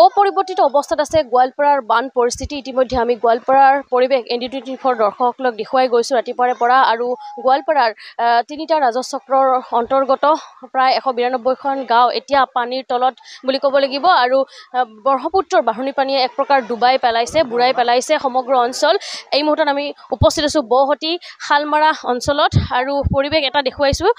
অপৰিৱৰ্তিত অৱস্থাত আছে গোৱালপাৰাৰ বান পৰিস্থিতি। ইতিমধ্যে আমি গোৱালপাৰাৰ পৰিৱেশ ND24 দৰ্শকসকলক দেখুৱাই গৈছোঁ ৰাতিপুৱাৰে পৰা। আৰু গোৱালপাৰাৰ তিনিটা ৰাজচক্ৰৰ অন্তৰ্গত প্ৰায় 192খন গাঁও এতিয়া পানীৰ তলত বুলি ক'ব লাগিব। আৰু ব্ৰহ্মপুত্ৰৰ বাঢ়নী পানীয়ে এক প্ৰকাৰ ডুবাই পেলাইছে, বুঢ়াই পেলাইছে সমগ্ৰ অঞ্চল। এই মুহূৰ্তত আমি উপস্থিত আছোঁ বহতি শালমাৰা অঞ্চলত আৰু পৰিৱেশ দেখুৱাইছোঁ।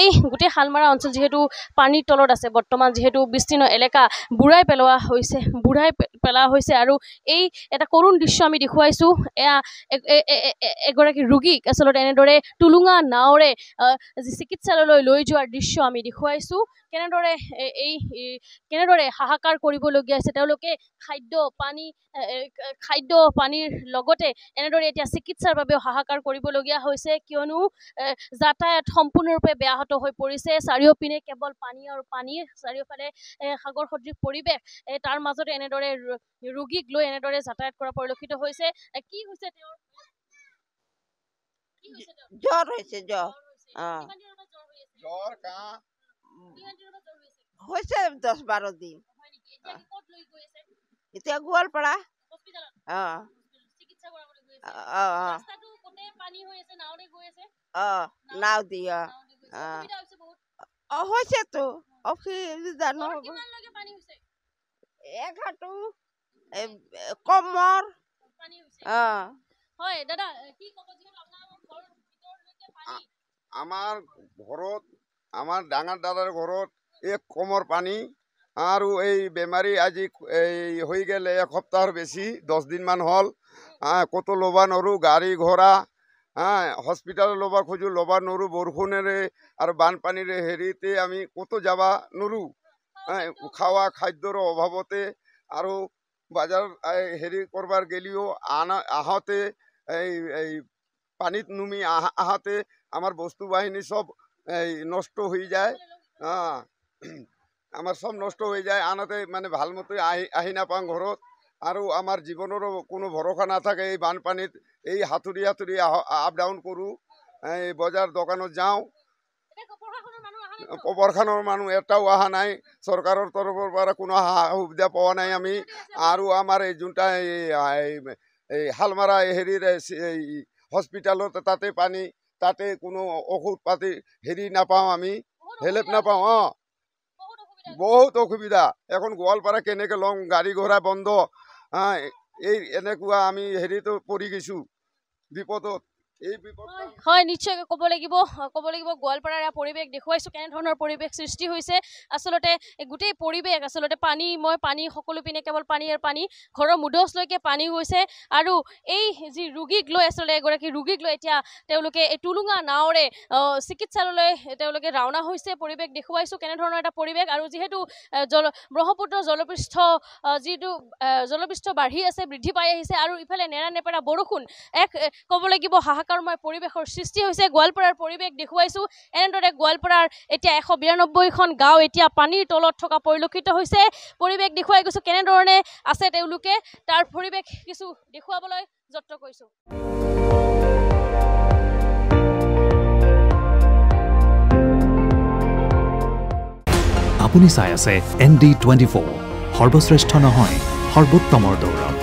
এই গোটেই শালমাৰা অঞ্চল যিহেতু পানীৰ তলত আছে বৰ্তমান, যিহেতু বিস্তীৰ্ণ এলেকা বুঢ়াই পেলোৱা হৈছে আৰু এই এটা কৰুণ দৃশ্য আমি দেখুৱাইছোঁ। এয়া এগৰাকী ৰোগীক আচলতে এনেদৰে টুলুঙা নাওৰে চিকিৎসালয়লৈ লৈ যোৱাৰ দৃশ্য আমি দেখুৱাইছোঁ। কেনেদৰে হাহাকাৰ কৰিবলগীয়া হৈছে তেওঁলোকে খাদ্য পানীৰ লগতে এনেদৰে এতিয়া চিকিৎসাৰ বাবেও হাহাকাৰ কৰিবলগীয়া হৈছে, কিয়নো যাতায়াত সম্পূৰ্ণৰূপে ব্যাহত হৈ পৰিছে। চাৰিওপিনে কেৱল পানী আৰু পানী, চাৰিওফালে সাগৰ সদৃশ পৰিৱেশ, তাৰ মাজতে এনেদৰে ৰোগীক লৈ এনেদৰে যাতায়াত কৰা পৰিলক্ষিত হৈছে। কি হৈছে তেওঁৰ? জ্বৰ হৈছে হৈছে 10-12 দিন। এতিয়া গোৱালপাৰা নাও দি হৈছেতো অসুবিধা নহ'ব। এঘাটো কমৰ হয় দাদা, কি ক'ব? আমাৰ ঘৰত, আমাৰ ডাঙৰ দাদাৰ ঘৰত এক কমৰ পানী আৰু এই বেমাৰী আজি এই হৈ গ'লে এসপ্তাহৰ বেছি, 10 দিনমান হ'ল। ক'তো ল'ব নোৱাৰোঁ, গাড়ী ঘোঁৰা হস্পিটালত ল'ব খোজোঁ, ল'ব নোৱাৰোঁ। বৰষুণেৰে আৰু বানপানীৰে হেৰিতে আমি ক'তো যাব নোৱাৰোঁ। খোৱা খাদ্যৰ অভাৱতে আৰু বজাৰ হেৰি কৰবাৰ গেলিও আহোঁতে এই পানীত নুমি আহোঁতে আমার বস্তু বাহিনী সব নষ্ট হয়ে যায়। আমার সব নষ্ট হয়ে যায়, আনাতে মানে ভাল মতো আহি নাপাওঁ ঘৰত। আৰু আমাৰ জীৱনৰো কোনো ভৰসা নাথাকে। এই বানপানীত এই হাতুৰি আপ ডাউন কৰোঁ, এই বজাৰ দোকানত যাওঁ। প্ৰশাসনৰ মানুহ এটাও অহা নাই, চৰকাৰৰ তৰফৰ পৰা কোনো সুবিধা পোৱা নাই আমি। আৰু আমাৰ এই যোনটা এই শালমাৰা হেৰিৰ হস্পিটালত তাতে পানী, তাতে কোনো ঔষধ পাতি হেৰি নাপাওঁ, আমি হেল্প নাপাওঁ। বহুত অসুবিধা। এখন গোৱালপাৰা কেনেকৈ ল'ম, গাড়ী ঘোঁৰা বন্ধ। এই এনেকুৱা আমি হেৰিতো পৰি গৈছোঁ বিপদত। হয়, নিশ্চয় ক'ব লাগিব গোৱালপাৰাৰ পৰিৱেশ দেখুৱাইছোঁ কেনেধৰণৰ পৰিৱেশ সৃষ্টি হৈছে। আচলতে গোটেই পৰিৱেশ আচলতে পানী সকলো পিনে কেৱল পানী আৰু পানী, ঘৰৰ মুধচলৈকে পানী হৈছে। আৰু এই যি ৰোগীক লৈ আচলতে এগৰাকী ৰোগীক লৈ এতিয়া তেওঁলোকে এই টুলুঙা নাওৰে চিকিৎসালয়লৈ তেওঁলোকে ৰাওনা হৈছে। পৰিৱেশ দেখুৱাইছোঁ কেনেধৰণৰ এটা পৰিৱেশ। আৰু যিহেতু ব্ৰহ্মপুত্ৰৰ জলপৃষ্ঠ বৃদ্ধি পাই আহিছে আৰু ইফালে নেৰানেপেৰা বৰষুণ, ক'ব লাগিব হাহাকাৰময় পৰিৱেশৰ সৃষ্টি হৈছে। গোৱালপাৰাৰ পৰিৱেশ দেখুৱাইছোঁ। এনেদৰে গোৱালপাৰাৰ এতিয়া 192খন গাঁও এতিয়া পানীৰ তলত থকা পৰিলক্ষিত হৈছে। পৰিৱেশ দেখুৱাই গৈছোঁ কেনেধৰণে আছে তেওঁলোকে, তাৰ পৰিৱেশ কিছু দেখুৱাবলৈ যত্ন কৰিছোঁ। আপুনি চাই আছে ND24, সৰ্বশ্ৰেষ্ঠ নহয় সৰ্বোত্তমৰ দৌৰ।